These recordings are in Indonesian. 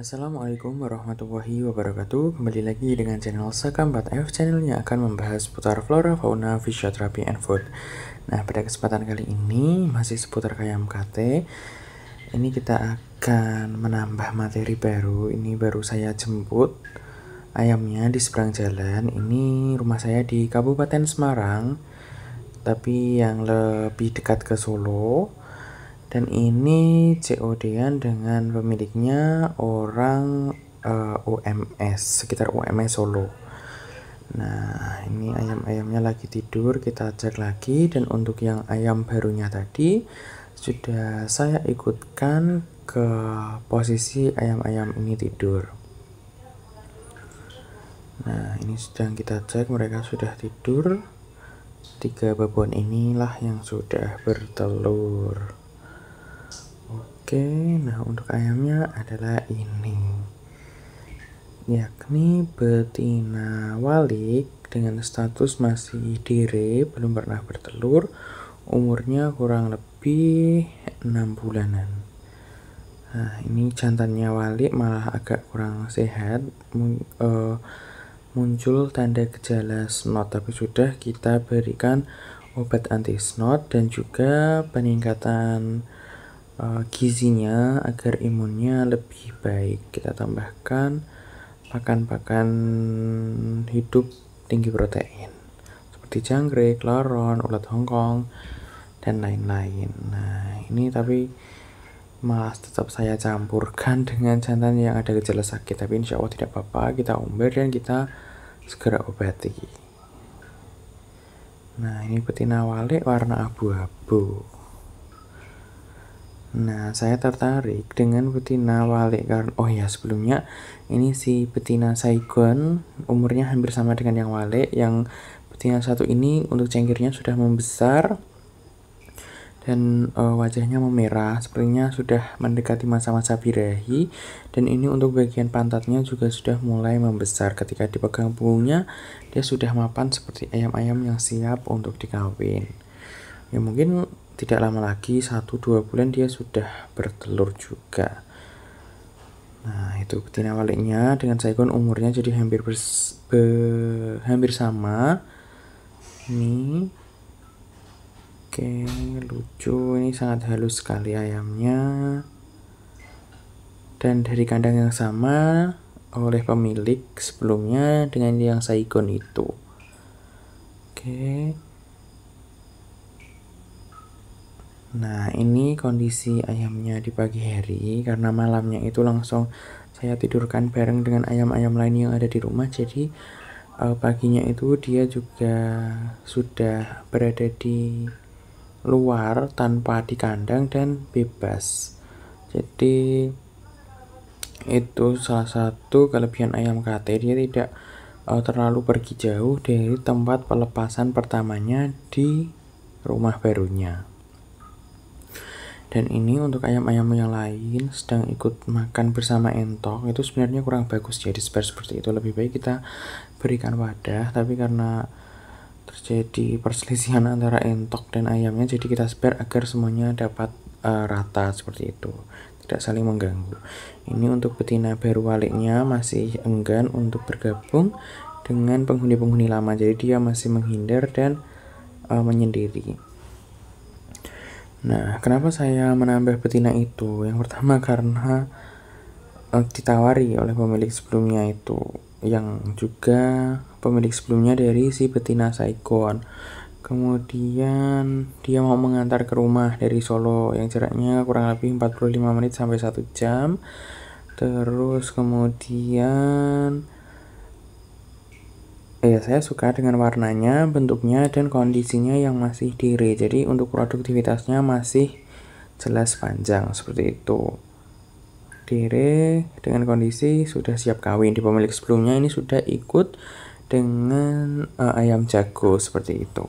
Assalamualaikum warahmatullahi wabarakatuh. Kembali lagi dengan channel Saka 4F, channel yang akan membahas seputar flora, fauna, fisioterapi, and food. Nah, pada kesempatan kali ini masih seputar KMKT. Ini kita akan menambah materi baru. Ini baru saya jemput ayamnya di seberang jalan. Ini rumah saya di Kabupaten Semarang, tapi yang lebih dekat ke Solo. Dan ini COD-an dengan pemiliknya orang UMS, sekitar UMS Solo. Nah, ini ayam-ayamnya lagi tidur, kita cek lagi. Dan untuk yang ayam barunya tadi sudah saya ikutkan ke posisi ayam-ayam ini tidur. Nah, ini sedang kita cek, mereka sudah tidur. 3 babon inilah yang sudah bertelur. Oke, nah untuk ayamnya adalah ini, yakni betina walik dengan status masih dire, belum pernah bertelur. Umurnya kurang lebih 6 bulanan. Nah, ini jantannya walik malah agak kurang sehat, muncul tanda gejala snot, tapi sudah kita berikan obat anti snot dan juga peningkatan gizinya agar imunnya lebih baik. Kita tambahkan pakan-pakan hidup tinggi protein seperti jangkrik, loron, ulat hongkong, dan lain-lain. Nah, ini tapi malah tetap saya campurkan dengan jantan yang ada gejala sakit, tapi insya Allah tidak apa-apa. Kita umbar dan kita segera obati. Nah, ini betina walik warna abu-abu. Nah, saya tertarik dengan betina walik karena sebelumnya ini si betina Saigon, umurnya hampir sama dengan yang walik. Yang betina satu ini untuk cengkirnya sudah membesar dan wajahnya memerah, sepertinya sudah mendekati masa-masa birahi. Dan ini untuk bagian pantatnya juga sudah mulai membesar. Ketika dipegang punggungnya, dia sudah mapan seperti ayam-ayam yang siap untuk dikawin. Ya mungkin tidak lama lagi, 1-2 bulan dia sudah bertelur juga. Nah, itu betina waliknya dengan Saigon, umurnya jadi hampir sama. Ini oke, lucu, ini sangat halus sekali ayamnya. Dan dari kandang yang sama oleh pemilik sebelumnya dengan yang Saigon itu. Oke. Nah, ini kondisi ayamnya di pagi hari, karena malamnya itu langsung saya tidurkan bareng dengan ayam-ayam lain yang ada di rumah. Jadi paginya itu dia juga sudah berada di luar tanpa di kandang dan bebas. Jadi itu salah satu kelebihan ayam KT, dia tidak terlalu pergi jauh dari tempat pelepasan pertamanya di rumah barunya. Dan ini untuk ayam-ayam yang lain sedang ikut makan bersama entok, itu sebenarnya kurang bagus ya di-spare seperti itu. Lebih baik kita berikan wadah, tapi karena terjadi perselisihan antara entok dan ayamnya, jadi kita spare agar semuanya dapat rata seperti itu, tidak saling mengganggu. Ini untuk betina baru waliknya masih enggan untuk bergabung dengan penghuni-penghuni lama, jadi dia masih menghindar dan menyendiri. Nah, kenapa saya menambah betina itu? Yang pertama karena ditawari oleh pemilik sebelumnya itu, yang juga pemilik sebelumnya dari si betina Saigon. Kemudian dia mau mengantar ke rumah dari Solo yang jaraknya kurang lebih 45 menit sampai 1 jam. Terus kemudian saya suka dengan warnanya, bentuknya, dan kondisinya yang masih dire. Jadi untuk produktivitasnya masih jelas panjang seperti itu. Dire dengan kondisi sudah siap kawin. Di pemilik sebelumnya ini sudah ikut dengan ayam jago seperti itu.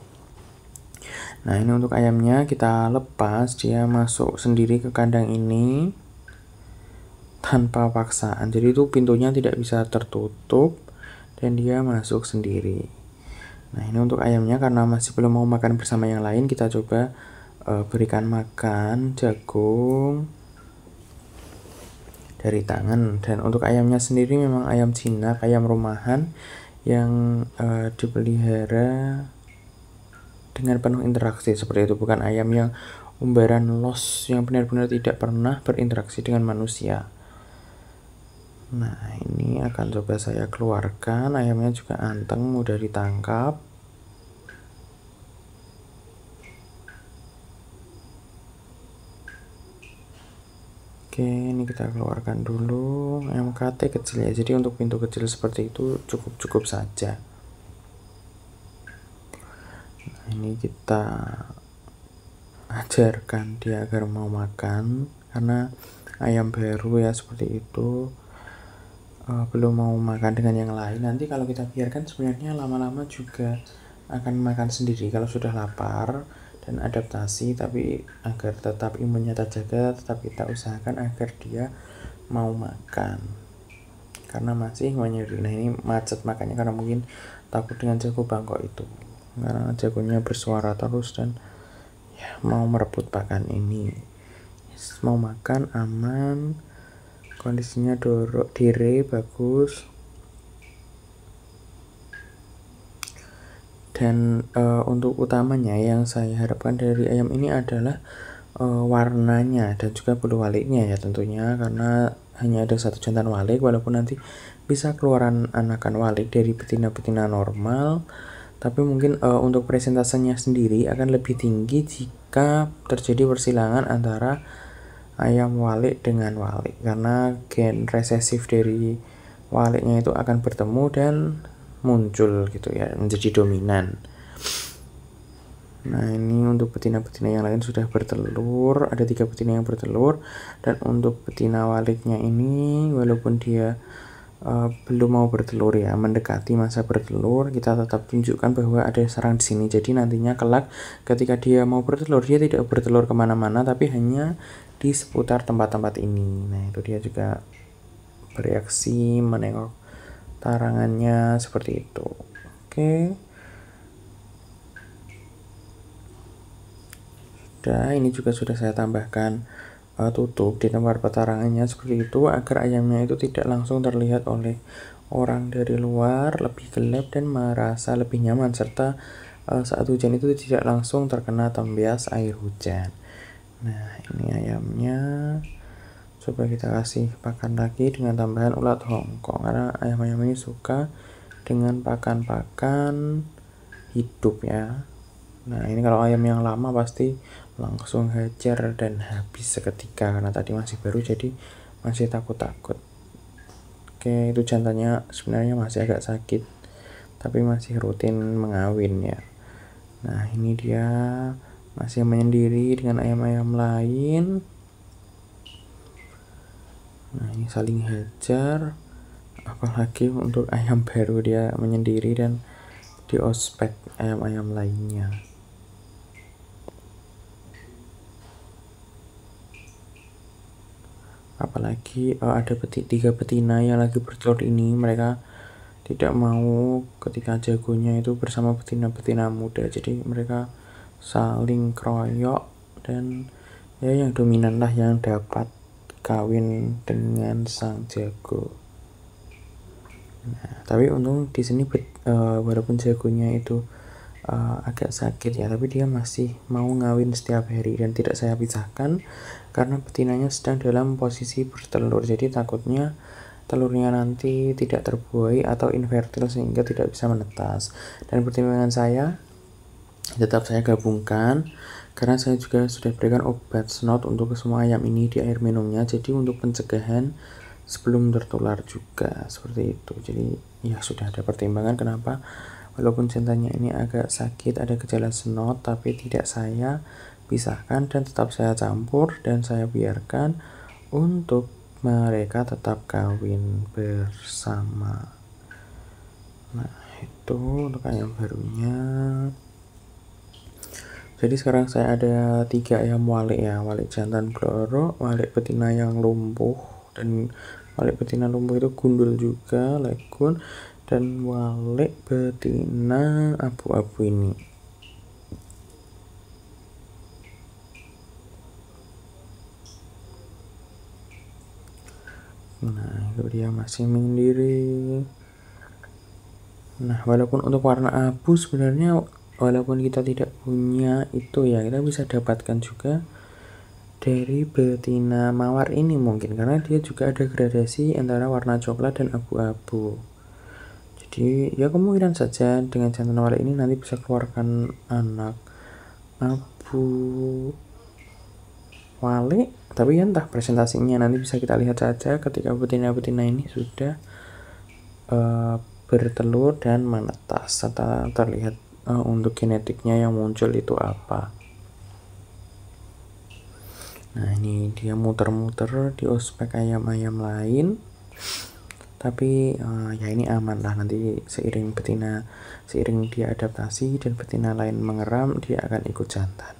Nah, ini untuk ayamnya kita lepas, dia masuk sendiri ke kandang ini tanpa paksaan. Jadi itu pintunya tidak bisa tertutup dan dia masuk sendiri. Nah, ini untuk ayamnya karena masih belum mau makan bersama yang lain, kita coba berikan makan jagung dari tangan. Dan untuk ayamnya sendiri memang ayam jinak, ayam rumahan yang dipelihara dengan penuh interaksi seperti itu, bukan ayam yang umbaran los yang benar-benar tidak pernah berinteraksi dengan manusia. Nah, ini akan coba saya keluarkan. Ayamnya juga anteng, mudah ditangkap. Oke, ini kita keluarkan dulu. MKT kecil ya, jadi untuk pintu kecil seperti itu cukup saja. Nah, ini kita ajarkan dia agar mau makan, karena ayam baru ya seperti itu, belum mau makan dengan yang lain. Nanti kalau kita biarkan sebenarnya lama-lama juga akan makan sendiri kalau sudah lapar dan adaptasi, tapi agar tetap imunnya terjaga, tetap kita usahakan agar dia mau makan karena masih menyeri. Nah, ini macet makanya karena mungkin takut dengan jago bangkok itu, karena jagonya bersuara terus dan ya mau merebut pakan ini. Mau makan aman, kondisinya dire bagus. Dan untuk utamanya yang saya harapkan dari ayam ini adalah warnanya dan juga bulu waliknya ya tentunya, karena hanya ada satu jantan walik, walaupun nanti bisa keluaran anakan walik dari betina-betina normal, tapi mungkin untuk presentasenya sendiri akan lebih tinggi jika terjadi persilangan antara ayam walik dengan walik, karena gen resesif dari waliknya itu akan bertemu dan muncul gitu ya, menjadi dominan. Nah, ini untuk betina-betina yang lain sudah bertelur, ada 3 betina yang bertelur. Dan untuk betina waliknya ini walaupun dia belum mau bertelur ya, mendekati masa bertelur, kita tetap tunjukkan bahwa ada sarang di sini. Jadi nantinya kelak ketika dia mau bertelur, dia tidak bertelur kemana-mana, tapi hanya di seputar tempat-tempat ini. Nah, itu dia juga bereaksi menengok tarangannya seperti itu. Oke. Sudah, ini juga sudah saya tambahkan tutup di tempat petarangannya seperti itu, agar ayamnya itu tidak langsung terlihat oleh orang dari luar, lebih gelap dan merasa lebih nyaman, serta saat hujan itu tidak langsung terkena tembias air hujan. Nah, ini ayamnya. Coba kita kasih pakan lagi dengan tambahan ulat Hongkong, karena ayam-ayam ini suka dengan pakan-pakan hidup ya. Nah, ini kalau ayam yang lama pasti langsung hajar dan habis seketika, karena tadi masih baru jadi masih takut-takut. Oke, itu jantannya sebenarnya masih agak sakit, tapi masih rutin mengawin ya. Nah, ini dia masih menyendiri dengan ayam-ayam lain. Nah, ini saling hajar, apalagi untuk ayam baru dia menyendiri dan di ospek ayam-ayam lainnya. Apalagi ada 3 betina yang lagi bertelur ini, mereka tidak mau ketika jagonya itu bersama betina-betina muda, jadi mereka saling keroyok dan ya yang dominan lah yang dapat kawin dengan sang jago. Nah, tapi untung di sini walaupun jagonya itu agak sakit ya, tapi dia masih mau ngawin setiap hari dan tidak saya pisahkan karena betinanya sedang dalam posisi bertelur, jadi takutnya telurnya nanti tidak terbuai atau infertil sehingga tidak bisa menetas. Dan pertimbangan saya tetap saya gabungkan karena saya juga sudah berikan obat snot untuk semua ayam ini di air minumnya, jadi untuk pencegahan sebelum tertular juga seperti itu. Jadi ya sudah ada pertimbangan kenapa walaupun jantannya ini agak sakit, ada gejala snot, tapi tidak saya pisahkan dan tetap saya campur dan saya biarkan untuk mereka tetap kawin bersama. Nah, itu untuk ayam barunya. Jadi sekarang saya ada 3 ayam walik ya, walik jantan blorok, walik betina yang lumpuh, dan walik betina lumpuh itu gundul juga, lekun, dan walik betina abu-abu ini. Nah, itu dia masih menyendiri. Nah, walaupun untuk warna abu sebenarnya walaupun kita tidak punya itu ya, kita bisa dapatkan juga dari betina mawar ini mungkin, karena dia juga ada gradasi antara warna coklat dan abu-abu. Jadi ya kemungkinan saja dengan jantan mawar ini nanti bisa keluarkan anak abu wale, tapi ya entah presentasinya nanti bisa kita lihat saja ketika betina-betina ini sudah bertelur dan menetas serta terlihat untuk genetiknya yang muncul itu apa. Nah, ini dia muter-muter di ospek ayam-ayam lain, tapi ya ini aman lah, nanti seiring dia adaptasi dan betina lain mengeram, dia akan ikut jantan.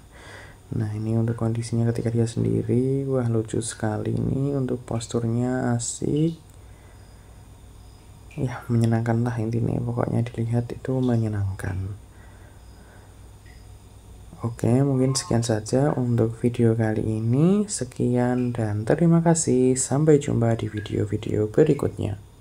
Nah, ini untuk kondisinya ketika dia sendiri. Wah, lucu sekali ini, untuk posturnya asik ya, menyenangkan lah intinya, pokoknya dilihat itu menyenangkan. Oke, mungkin sekian saja untuk video kali ini. Sekian dan terima kasih, sampai jumpa di video-video berikutnya.